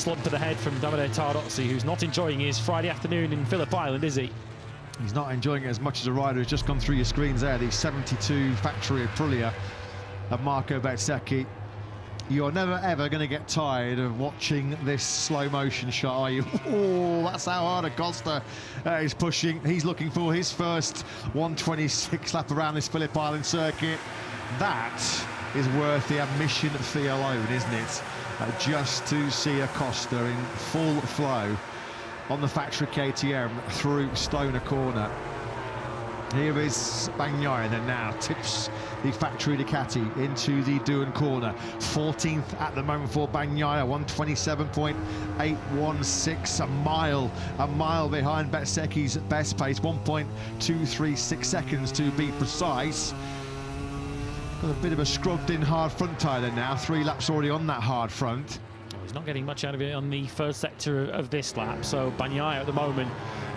slump of the head from Davide Tardozzi, who's not enjoying his Friday afternoon in Phillip Island, is he? He's not enjoying it as much as a rider who's just gone through your screens there, the 72 factory Aprilia of Marco Bezzecchi. You're never ever going to get tired of watching this slow motion shot, are you? Oh, that's how hard Acosta is pushing. He's looking for his first 126 lap around this Phillip Island circuit. That is worth the admission fee alone, isn't it? Just to see Acosta in full flow on the factory KTM through Stoner Corner. Here is Bagnaia then now tips the factory Ducati into the Duan corner. 14th at the moment for Bagnaia, 127.816, a mile behind Bezzecchi's best pace, 1.236 seconds to be precise. Got a bit of a scrubbed in hard front tyre now, 3 laps already on that hard front. He's not getting much out of it on the first sector of this lap, so Bagnaia at the moment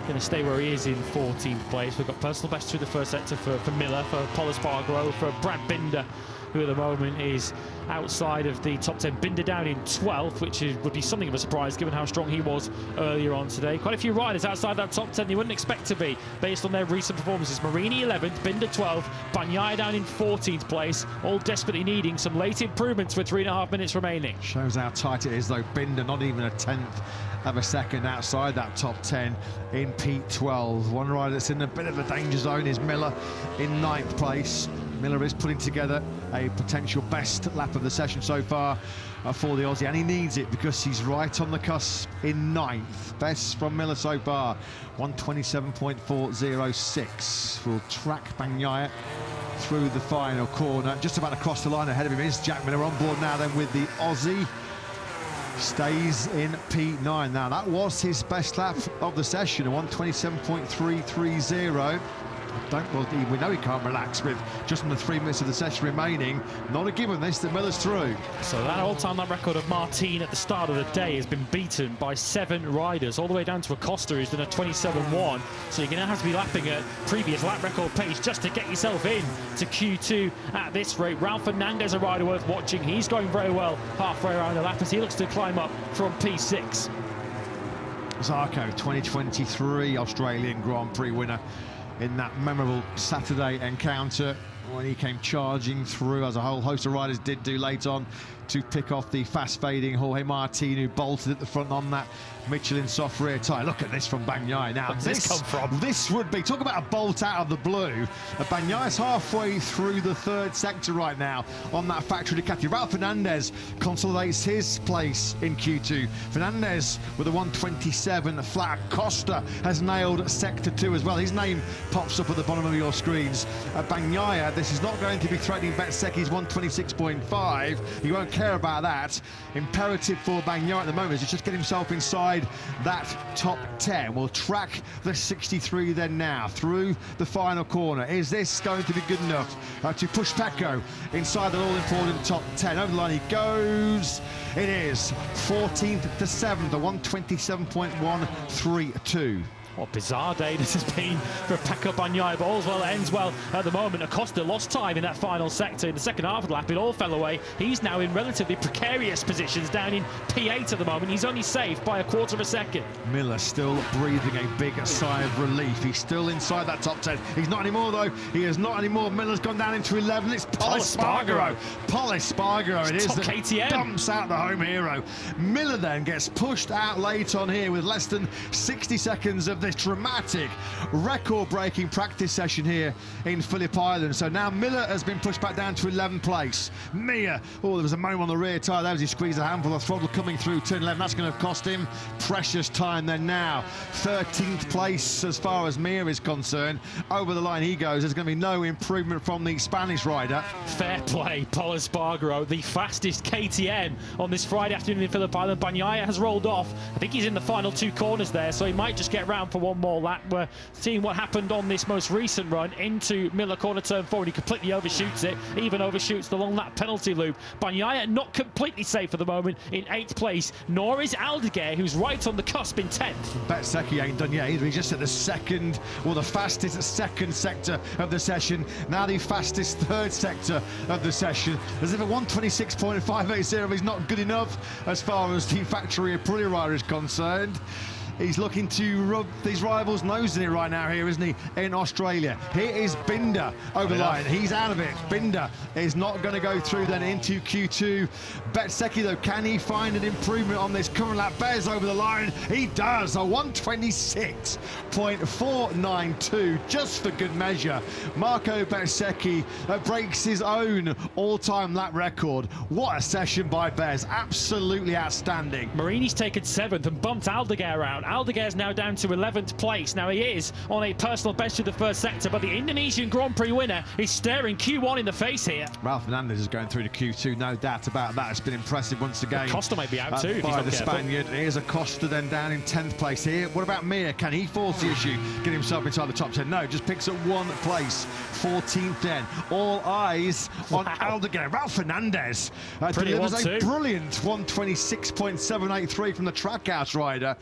going to stay where he is in 14th place. We've got personal best through the first sector for Miller, for Pol Espargaro, for Brad Binder, who at the moment is outside of the top 10. Binder down in 12th, which would be something of a surprise given how strong he was earlier on today. Quite a few riders outside that top 10 you wouldn't expect to be based on their recent performances. Marini 11th, Binder 12th, Bagnaia down in 14th place, all desperately needing some late improvements with 3.5 minutes remaining. Shows how tight it is though. Binder not even a 10th of a second outside that top 10 in P12. One rider that's in a bit of a danger zone is Miller in 9th place. Miller is putting together a potential best lap of the session so far for the Aussie, and he needs it because he's right on the cusp in 9th. Best from Miller so far, 127.406. Will track Bagnaia through the final corner. Just about across the line ahead of him is Jack Miller on board now then with the Aussie. Stays in P9 now. That was his best lap of the session, a 127.330. We know he can't relax with just under 3 minutes of the session remaining. Not a given this, that Miller's through. So that all-time lap record of Martin at the start of the day has been beaten by 7 riders, all the way down to Acosta, who's done a 27.1. So you're going to have to be lapping at previous lap record pace just to get yourself in to Q2 at this rate. Ralph Fernandez, a rider worth watching. He's going very well halfway around the lap as he looks to climb up from P6. Zarco, 2023 Australian Grand Prix winner in that memorable Saturday encounter when he came charging through, as a whole host of riders did do late on, to pick off the fast-fading Jorge Martin, who bolted at the front on that Michelin soft rear tyre. Look at this from Bagnaia. Now, where does this come from? This would be, talk about a bolt out of the blue. Bagnaia's halfway through the 3rd sector right now on that factory Ducati. Ralph Fernandez consolidates his place in Q2. Fernandez with a 127 flat. Costa has nailed sector 2 as well. His name pops up at the bottom of your screens. Bagnaia, this is not going to be threatening Bezzecchi's 126.5. You won't care about that. Imperative for Bagnaia at the moment is to just get himself inside that top 10. We'll track the 63 then now through the final corner. Is this going to be good enough to push Pecco inside the all-important top 10? Over the line he goes. It is 14th to 7th, a 127.132. What a bizarre day this has been for Pecco Bagnaia, but all's well ends well at the moment. Acosta lost time in that final sector in the second half of the lap. It all fell away. He's now in relatively precarious positions down in P8 at the moment. He's only safe by a quarter of a second. Miller still breathing a big sigh of relief. He's still inside that top 10. He's not anymore though. He is not anymore. Miller's gone down into 11. It's Pol Espargaro. Pol Espargaro it is that KTM dumps out the home hero. Miller then gets pushed out late on here with less than 60 seconds of this dramatic record-breaking practice session here in Phillip Island. So now Miller has been pushed back down to 11th place. Mir, oh, there was a moment on the rear tyre there as he squeezed a handful of throttle coming through turn 11. That's going to cost him precious time then now. 13th place as far as Mir is concerned. Over the line he goes. There's going to be no improvement from the Spanish rider. Fair play, Pol Espargaro, the fastest KTM on this Friday afternoon in Phillip Island. Bagnaia has rolled off. I think he's in the final 2 corners there, so he might just get round for one more lap. We're seeing what happened on this most recent run into Miller corner turn 4, and he completely overshoots it, even overshoots the long lap penalty loop. Bagnaia not completely safe for the moment in 8th place, nor is Aldeguer, who's right on the cusp in 10th. Bezzecchi ain't done yet either. He's just at the second, or the fastest second sector of the session, now the fastest third sector of the session. As if a 126.580 is not good enough as far as the factory Aprilia rider is concerned. He's looking to rub these rivals' nose in it right now here, isn't he, in Australia. Here is Binder over the line. He's out of it. Binder is not going to go through then into Q2. Bezzecchi, though, can he find an improvement on this current lap? Bez over the line. He does. A 126.492, just for good measure. Marco Bezzecchi breaks his own all-time lap record. What a session by Bez. Absolutely outstanding. Marini's taken 7th and bumped Aldeguer out. Aldeguer is now down to 11th place. Now, he is on a personal best through the first sector, but the Indonesian Grand Prix winner is staring Q1 in the face here. Ralph Fernandez is going through to Q2, no doubt about that. It's been impressive once again. Acosta might be out too if he's by not the careful. Spaniard. Here's Acosta then down in 10th place here. What about Mir? Can he force the issue, get himself inside the top 10? No, just picks up 1 place, 14th then. All eyes on Aldeguer. Ralph Fernandez delivers a brilliant 126.783 from the Trackhouse rider.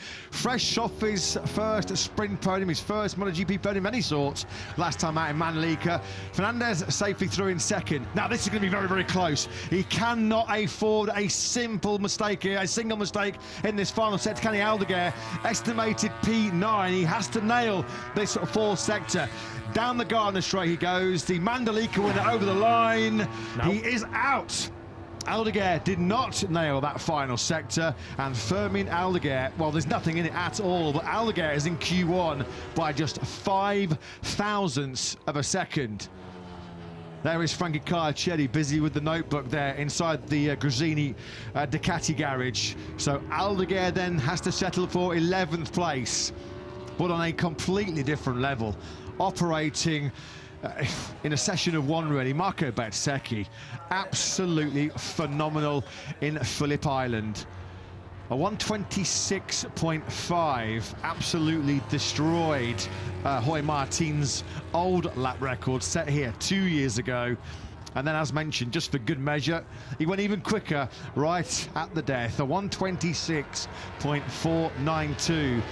Fresh off his first sprint podium, his first MotoGP podium of any sort, last time out in Manlica. Fernandez safely through in 2nd. Now this is going to be very, very close. He cannot afford a simple mistake here, a single mistake in this final set. Can he? Aldeguer, estimated P9. He has to nail this 4th sector. Down the Gardner Straight he goes. The Mandalika winner over the line. Nope. He is out. Aldeguer did not nail that final sector, and Fermin Aldeguer, well, there's nothing in it at all, but Aldeguer is in Q1 by just 5 thousandths of a second. There is Frankie Caraccieri busy with the notebook there inside the Grazzini Ducati garage. So Aldeguer then has to settle for 11th place, but on a completely different level, operating in a session of one, really. Marco Bezzecchi, absolutely phenomenal in Phillip Island. A 126.5 absolutely destroyed Jorge Martin's old lap record set here 2 years ago. And then, as mentioned, just for good measure, he went even quicker right at the death. A 126.492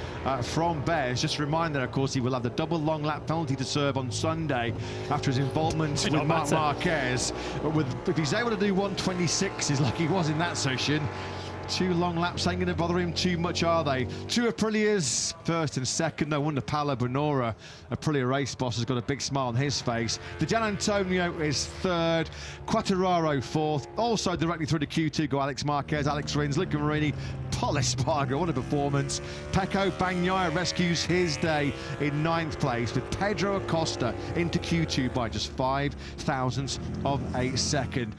from Bez. Just a reminder, of course, he will have the double long lap penalty to serve on Sunday after his involvement with Marc Marquez. If he's able to do 126s like he was in that session, 2 long laps ain't going to bother him too much, are they? 2 Aprilias, 1st and 2nd. No wonder Paolo Bonora, Aprilia race boss, has got a big smile on his face. The Gian Antonio is 3rd, Quartararo 4th. Also directly through to Q2 go Alex Marquez, Alex Rins, Luca Marini, Pol Espargaro. What a performance. Pecco Bagnaia rescues his day in 9th place, with Pedro Acosta into Q2 by just 5 thousandths of a second.